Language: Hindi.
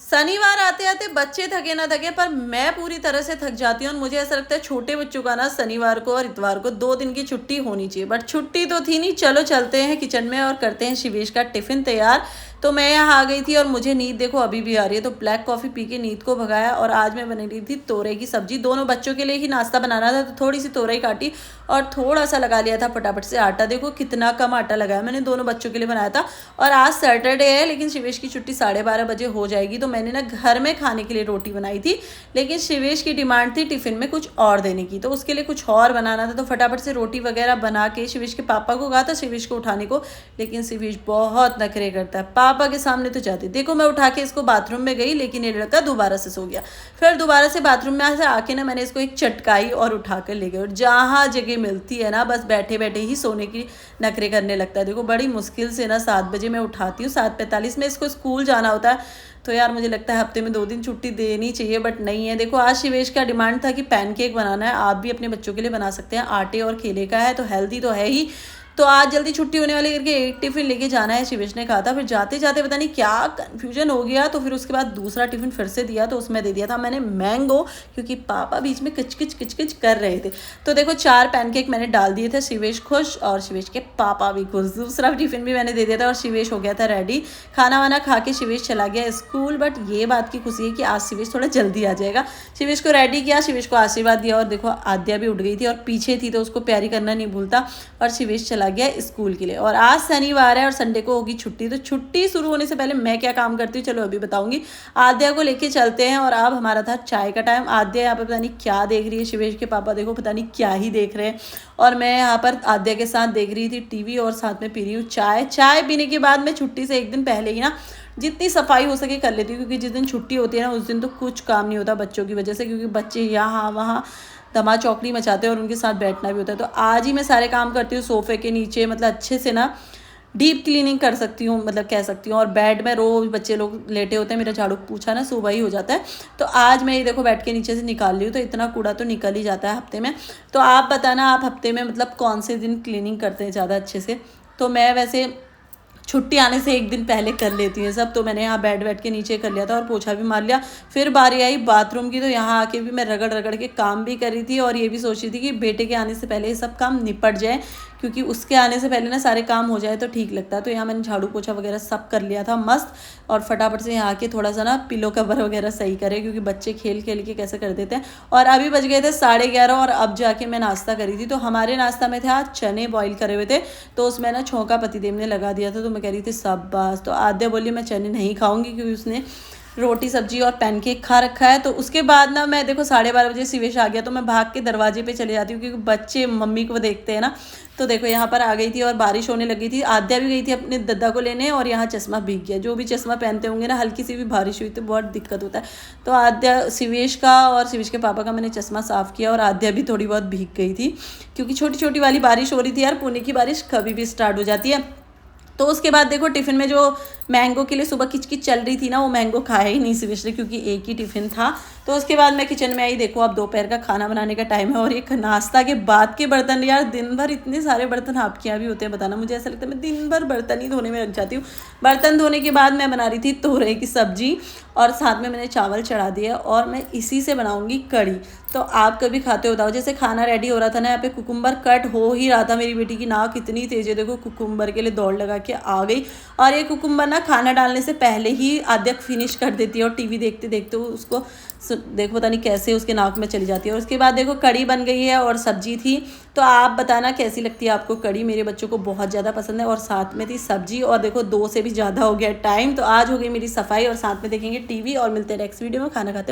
शनिवार आते आते बच्चे थके ना थके पर मैं पूरी तरह से थक जाती हूँ और मुझे ऐसा लगता है छोटे बच्चों का ना शनिवार को और इतवार को 2 दिन की छुट्टी होनी चाहिए। बट छुट्टी तो थी नहीं, चलो चलते हैं किचन में और करते हैं शिवेश का टिफिन तैयार। तो मैं यहाँ आ गई थी और मुझे नींद देखो अभी भी आ रही है, तो ब्लैक कॉफ़ी पी के नींद को भगाया। और आज मैं बना रही थी तोरई की सब्जी, दोनों बच्चों के लिए ही नाश्ता बनाना था, तो थोड़ी सी तोरई काटी और थोड़ा सा लगा लिया था फटाफट से आटा। देखो कितना कम आटा लगाया मैंने, दोनों बच्चों के लिए बनाया था। और आज सैटरडे है लेकिन शिवेश की छुट्टी 12:30 बजे हो जाएगी, तो मैंने ना घर में खाने के लिए रोटी बनाई थी। लेकिन शिवेश की डिमांड थी टिफिन में कुछ और देने की, तो उसके लिए कुछ और बनाना था। तो फटाफट से रोटी वगैरह बना के शिवेश के पापा को कहा था शिवेश को उठाने को, लेकिन शिवेश बहुत नखरे करता है, पापा के सामने तो जाती। देखो मैं उठा के इसको बाथरूम में गई लेकिन ये लड़का दोबारा से सो गया। फिर दोबारा से बाथरूम में से आके ना मैंने इसको एक चटकाई और उठा कर ले गई, और जहाँ जगह मिलती है ना बस बैठे बैठे ही सोने की नखरे करने लगता है। देखो बड़ी मुश्किल से ना 7 बजे मैं उठाती हूँ, 7:45 में इसको स्कूल जाना होता है। तो यार मुझे लगता है हफ्ते में 2 दिन छुट्टी देनी चाहिए, बट नहीं है। देखो आज शिवेश का डिमांड था कि पैनकेक बनाना है, आप भी अपने बच्चों के लिए बना सकते हैं, आटे और केले का है तो हेल्दी तो है ही। तो आज जल्दी छुट्टी होने वाली करके एक टिफिन लेके जाना है शिवेश ने कहा था। फिर जाते जाते पता नहीं क्या कन्फ्यूजन हो गया, तो फिर उसके बाद दूसरा टिफिन फिर से दिया, तो उसमें दे दिया था मैंने मैंगो, क्योंकि पापा बीच में किचकिच किचकिच कर रहे थे। तो देखो 4 पैनकेक मैंने डाल दिए थे, शिवेश खुश और शिवेश के पापा भी खुश। दूसरा टिफिन भी मैंने दे दिया था और शिवेश हो गया था रेडी। खाना वाना खा के शिवेश चला गया स्कूल। बट ये बात की खुशी है कि आज शिवेश थोड़ा जल्दी आ जाएगा। शिवेश को रेडी किया, शिवेश को आशीर्वाद दिया, और देखो आद्या भी उठ गई थी और पीछे थी तो उसको प्यारी करना नहीं भूलता, और शिवेश चला गया स्कूल के लिए। और आज शनिवार है और संडे को होगी छुट्टी, तो छुट्टी शुरू होने से पहले मैं क्या काम करती हूँ चलो अभी बताऊंगी। आद्या को लेके चलते हैं, और अब हमारा था चाय का टाइम। आद्या यहाँ पे पता नहीं क्या देख रही है, शिवेश के पापा देखो पता नहीं क्या ही देख रहे हैं, और मैं यहाँ पर आद्या के साथ देख रही थी टीवी और साथ में पी रही हूँ चाय। चाय पीने के बाद मैं छुट्टी से एक दिन पहले ही ना जितनी सफाई हो सके कर लेती हूँ, क्योंकि जिस दिन छुट्टी होती है ना उस दिन तो कुछ काम नहीं होता बच्चों की वजह से, क्योंकि बच्चे यहाँ वहाँ धमा चौकड़ी मचाते हैं और उनके साथ बैठना भी होता है। तो आज ही मैं सारे काम करती हूँ सोफ़े के नीचे, मतलब अच्छे से ना डीप क्लीनिंग कर सकती हूँ, मतलब कह सकती हूँ। और बेड में रोज़ बच्चे लोग लेटे होते हैं, मेरा झाड़ू पूछा ना सुबह ही हो जाता है। तो आज मैं ये देखो बेड के नीचे से निकाल रही हूँ, तो इतना कूड़ा तो निकल ही जाता है हफ्ते में। तो आप बताना आप हफ्ते में मतलब कौन से दिन क्लीनिंग करते हैं ज़्यादा अच्छे से। तो मैं वैसे छुट्टी आने से एक दिन पहले कर लेती है सब। तो मैंने यहाँ बेड के नीचे कर लिया था और पोछा भी मार लिया। फिर बारी आई बाथरूम की, तो यहाँ आके भी मैं रगड़ रगड़ के काम भी कर रही थी, और ये भी सोच रही थी कि बेटे के आने से पहले ये सब काम निपट जाए, क्योंकि उसके आने से पहले ना सारे काम हो जाए तो ठीक लगता है। तो यहाँ मैंने झाड़ू पोछा वगैरह सब कर लिया था मस्त, और फटाफट से यहाँ आके थोड़ा सा ना पिलो कवर वगैरह सही करे, क्योंकि बच्चे खेल खेल के कैसे कर देते हैं। और अभी बज गए थे 11:30, और अब जाके मैं नाश्ता करी थी। तो हमारे नाश्ता में थे आज चने बॉईल करे हुए थे, तो उसमें ना छोंका पतिदेव ने लगा दिया था। तो मैं कह रही थी शाबाश। तो आद्या बोली मैं चने नहीं खाऊंगी, क्योंकि उसने रोटी सब्जी और पैनकेक खा रखा है। तो उसके बाद ना मैं देखो 12:30 शिवेश आ गया, तो मैं भाग के दरवाजे पे चले जाती हूँ, क्योंकि बच्चे मम्मी को देखते हैं ना। तो देखो यहाँ पर आ गई थी और बारिश होने लगी थी। आद्या भी गई थी अपने दद्दा को लेने, और यहाँ चश्मा भीग गया। जो भी चश्मा पहनते होंगे ना, हल्की सी भी बारिश हुई तो बहुत दिक्कत होता है। तो आद्या शिवेश का और शिवेश के पापा का मैंने चश्मा साफ़ किया, और आद्या भी थोड़ी बहुत भीग गई थी, क्योंकि छोटी छोटी वाली बारिश हो रही थी यार। पुणे की बारिश कभी भी स्टार्ट हो जाती है। तो उसके बाद देखो टिफ़िन में जो मैंगो के लिए सुबह किचकिच चल रही थी ना, वो मैंगो खाया ही नहीं शिवेश ने, क्योंकि एक ही टिफ़िन था। तो उसके बाद मैं किचन में आई। देखो अब दोपहर का खाना बनाने का टाइम है, और एक नाश्ता के बाद के बर्तन। यार दिन भर इतने सारे बर्तन आपके यहाँ भी होते हैं बताना, मुझे ऐसा लगता है मैं दिन भर बर्तन ही धोने में लग जाती हूँ। बर्तन धोने के बाद मैं बना रही थी तोरई की सब्जी, और साथ में मैंने चावल चढ़ा दिया, और मैं इसी से बनाऊँगी कड़ी। तो आप कभी खाते हो बताओ। जैसे खाना रेडी हो रहा था ना, यहाँ पे कुकुम्बर कट हो ही रहा था। मेरी बेटी की नाक इतनी तेज़ है, देखो कुकुम्बर के लिए दौड़ लगा के आ गई। और ये कुकुम्बर ना खाना डालने से पहले ही आद्या फिनिश कर देती है, और टीवी देखते देखते उसको देखो पता नहीं कैसे उसके नाक में चली जाती है। और उसके बाद देखो कड़ी बन गई है और सब्जी थी। तो आप बताना कैसी लगती है आपको कड़ी। मेरे बच्चों को बहुत ज़्यादा पसंद है। और साथ में थी सब्जी, और देखो 2 से भी ज़्यादा हो गया टाइम। तो आज हो गई मेरी सफाई, और साथ में देखेंगे टीवी, और मिलते हैं नेक्स्ट वीडियो में खाना खाते।